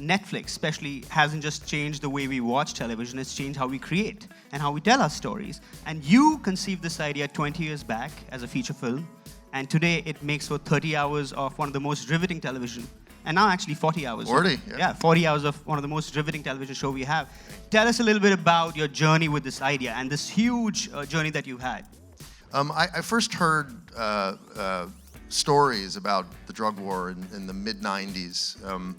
Netflix especially hasn't just changed the way we watch television, it's changed how we create and how we tell our stories. And you conceived this idea 20 years back as a feature film, and today it makes for 30 hours of one of the most riveting television, and now actually 40 hours. 40, yeah. 40 hours of one of the most riveting television show we have. Tell us a little bit about your journey with this idea and this huge journey that you had. I first heard stories about the drug war in the mid-90s.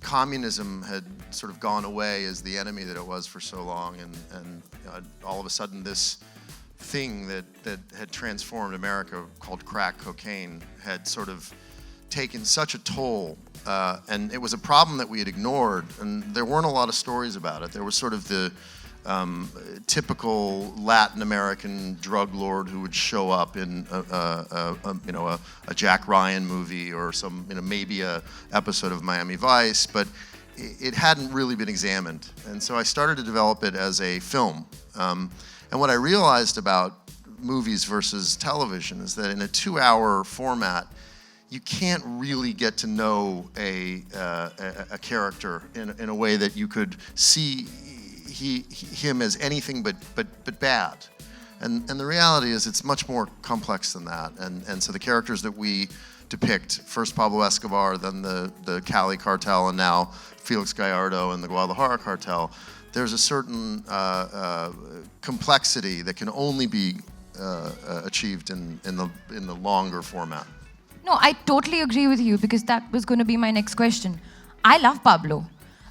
Communism had sort of gone away as the enemy that it was for so long, and all of a sudden this thing that had transformed America called crack cocaine had sort of taken such a toll, and it was a problem that we had ignored, and there weren't a lot of stories about it. There was sort of the typical Latin American drug lord who would show up in a Jack Ryan movie or some maybe a episode of Miami Vice, but it hadn't really been examined. And so I started to develop it as a film. And what I realized about movies versus television is that in a 2-hour format, you can't really get to know a character in a way that you could see him as anything but bad. And the reality is it's much more complex than that. And so the characters that we depict, first Pablo Escobar, then the Cali cartel, and now Felix Gallardo and the Guadalajara cartel, there's a certain complexity that can only be achieved in the longer format. No, I totally agree with you, because that was going to be my next question. I love Pablo.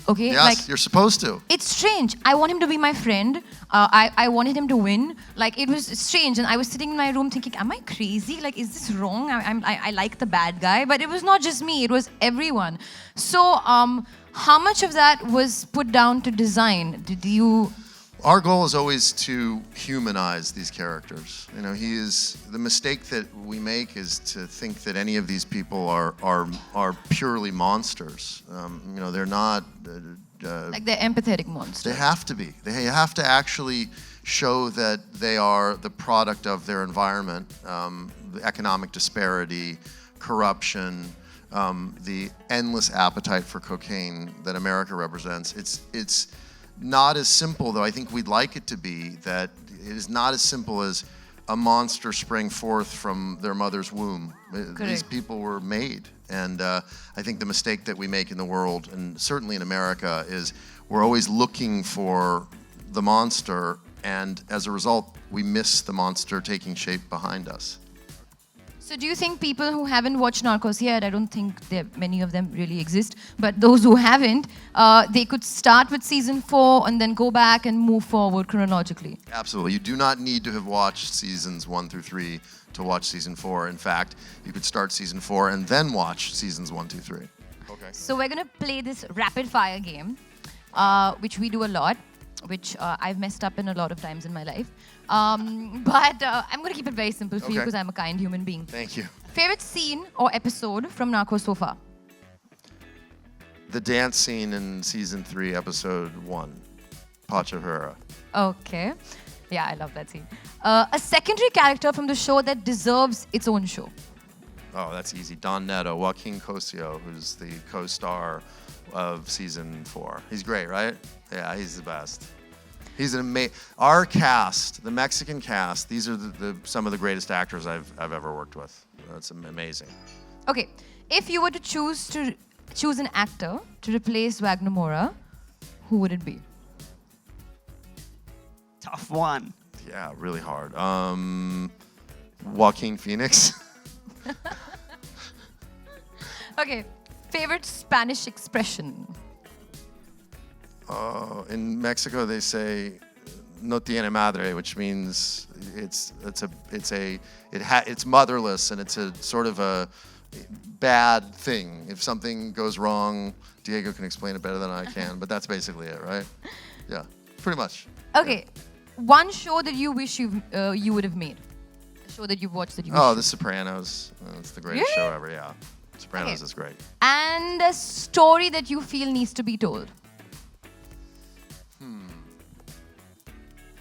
Okay? Yes, like, you're supposed to. It's strange. I want him to be my friend. I wanted him to win. Like, it was strange. And I was sitting in my room thinking, am I crazy? Like, is this wrong? I like the bad guy. But it was not just me. It was everyone. So, how much of that was put down to design? Did you... Our goal is always to humanize these characters. The mistake that we make is to think that any of these people are purely monsters. They're not. Like they're empathetic monsters. They have to be. They have to actually show that they are the product of their environment, the economic disparity, corruption, the endless appetite for cocaine that America represents. It's not as simple, though I think we'd like it to be, that it is not as simple as a monster sprang forth from their mother's womb. Correct. These people were made. And I think the mistake that we make in the world, and certainly in America, is we're always looking for the monster, and as a result, we miss the monster taking shape behind us. So do you think people who haven't watched Narcos yet, I don't think many of them really exist, but those who haven't, they could start with season 4 and then go back and move forward chronologically? Absolutely. You do not need to have watched seasons 1 through 3 to watch season 4. In fact, you could start season 4 and then watch seasons 1, 2, 3. Okay. So we're going to play this rapid fire game, which we do a lot, which I've messed up in a lot of times in my life. But I'm going to keep it very simple for you, because I'm a kind human being. Thank you. Favorite scene or episode from Narcos so far? The dance scene in season 3, episode 1, Pachahura. Okay. Yeah, I love that scene. A secondary character from the show that deserves its own show? Oh, that's easy. Don Neto, Joaquin Cosio, who's the co-star of season 4. He's great, right? Yeah, he's the best. He's an amazing. Our cast, the Mexican cast, these are some of the greatest actors I've ever worked with. That's amazing. Okay, if you were to choose an actor to replace Wagner Moura, who would it be? Tough one. Yeah, really hard. Joaquin Phoenix. Okay, favorite Spanish expression? In Mexico, they say "no tiene madre," which means it's motherless, and it's a sort of a bad thing. If something goes wrong, Diego can explain it better than I can, but that's basically it, right? Yeah, pretty much. Okay, one show that you wish you would have made. A show that you've watched that you wish. Oh, The Sopranos. It's the greatest show ever. Yeah, Sopranos is great. And a story that you feel needs to be told.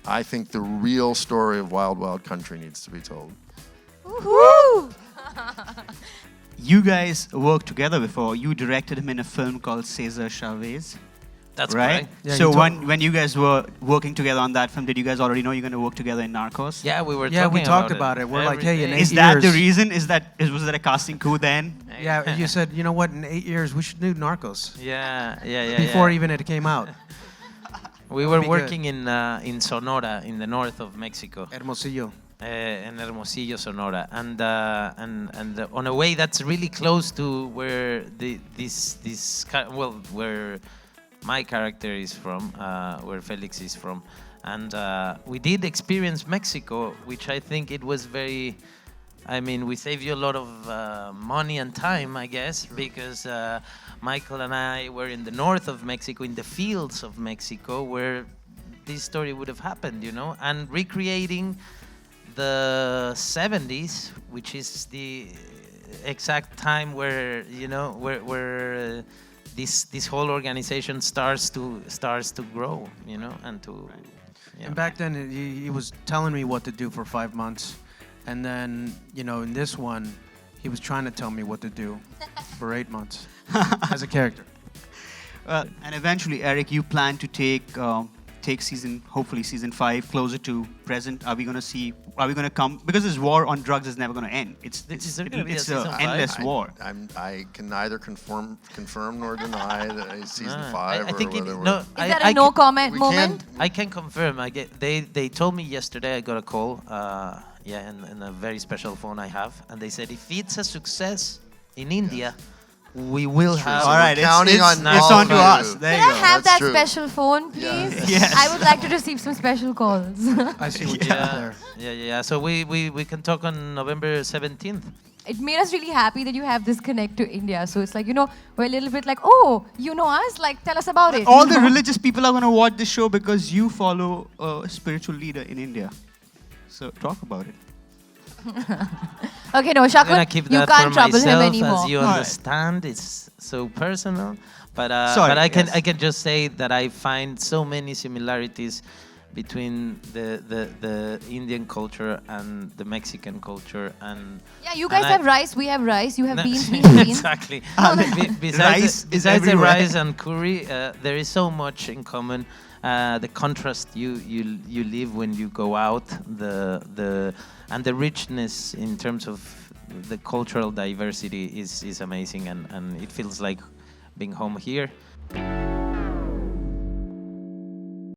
I think the real story of Wild Wild Country needs to be told. Woohoo! you guys worked together before. You directed him in a film called Cesar Chavez. That's right? correct. Yeah, So you when you guys were working together on that film, did you guys already know you're going to work together in Narcos? Yeah, we were Yeah, talking we talked about about it. We're like, hey, in day. 8 Is that the years- reason? Was that a casting coup then? Yeah, you said, you know what, in 8 years, we should do Narcos. Yeah. Before even it came out. We were be good. working in Sonora, in the north of Mexico. Hermosillo. In Hermosillo, Sonora, and on a way that's really close to where where my character is from, where Felix is from, and we did experience Mexico, which I think it was very. I mean, we saved you a lot of money and time, I guess, because Michael and I were in the north of Mexico, in the fields of Mexico, where this story would have happened, you know, and recreating the 70s, which is the exact time where, you know, where this whole organization starts to grow, you know, and to. Yeah. And back then, he was telling me what to do for 5 months. And then, you know, in this one, he was trying to tell me what to do for 8 months as a character. And eventually, Eric, you plan to take hopefully season 5 closer to present. Are we going to come, because this war on drugs is never going to end. It's gonna be a an season 5? endless war. I can neither confirm nor deny that it's season 5 I think or whether no. Is that a no comment we moment? can't- I can confirm. They told me yesterday. I got a call. And a very special phone I have, and they said if it's a success in India, we will have. All right, We're counting on it's all on to of us. you. There Can you I go. have That's that true. special phone, please? Yes. I would like to receive some special calls. I see what you have there. Yeah. So we can talk on November 17th. It made us really happy that you have this connect to India. So it's like, you know, we're a little bit like, oh, you know us? Like, tell us about it. All you the know? religious people are going to watch this show because you follow a spiritual leader in India. So talk about it. Okay, no, I'm gonna Shakun, keep you that can't for trouble him myself, anymore. as you All right. understand. It's so personal, but Sorry, I can yes. I can just say that I find so many similarities between the Indian culture and the Mexican culture, and Yeah, you guys and I- have rice, we have rice. You have No, beans, we have beans. exactly. Rice is Besides the everywhere. rice and curry, there is so much in common. The contrast you live when you go out, and the richness in terms of the cultural diversity is amazing, and it feels like being home here.